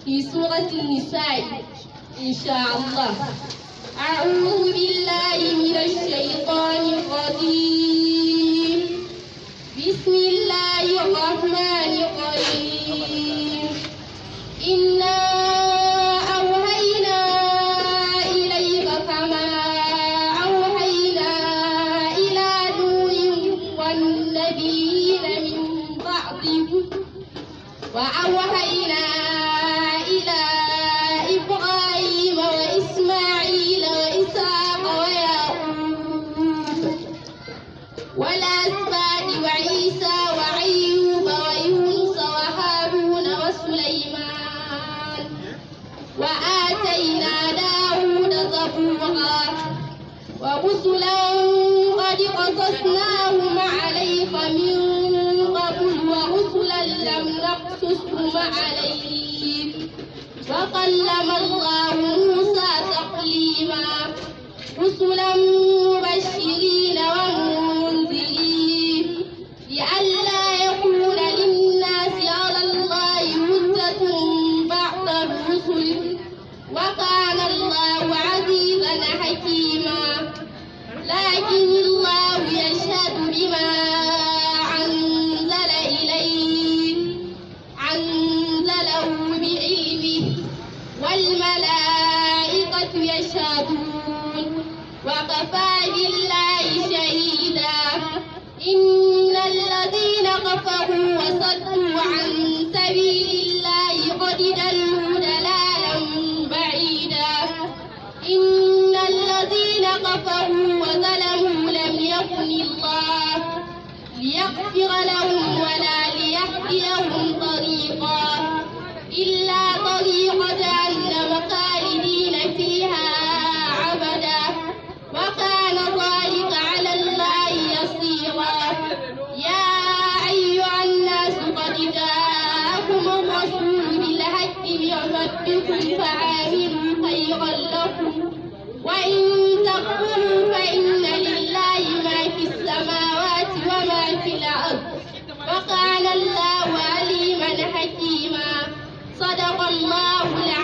في سورة النساء إن شاء الله. أعوذ بالله من الشيطان الرجيم. بسم الله الرحمن الرحيم. إنا أوحينا إليك كما أوحينا إلى نوح والنبيين من بعده وأوحينا إلى إبراهيم وإسماعيل وإسحاق ويعقوب والأسباط وعيسى وأيوب ويونس وهارون وسليمان وآتينا داود زبورا ورسلا قد قصصناهم عليك من قبل ورسلا لم نقصصهم عليك وكلم الله موسى تكليما رسلا مبشرين ومنذرين لئلا يكون للناس على الله حجة بعد الرسل وكان الله عزيزا حكيما لكن الله يشهد بما أنزله بعلمه والملائكة يشهدون وكفى بالله شهيدا إن الذين كفروا وصدوا عن سبيل الله قد ضلوا ضلالا بعيدا إن الذين كفروا وظلموا لم يكن الله ليغفر لهم ولا ليهديهم طريقا إلا طريق جهنم خالدين فيها أبدا وكان ذلك على الله يسيرا يا أيها الناس قد جاءكم الرسول بالحق من ربكم فآمنوا خيرا لكم وإن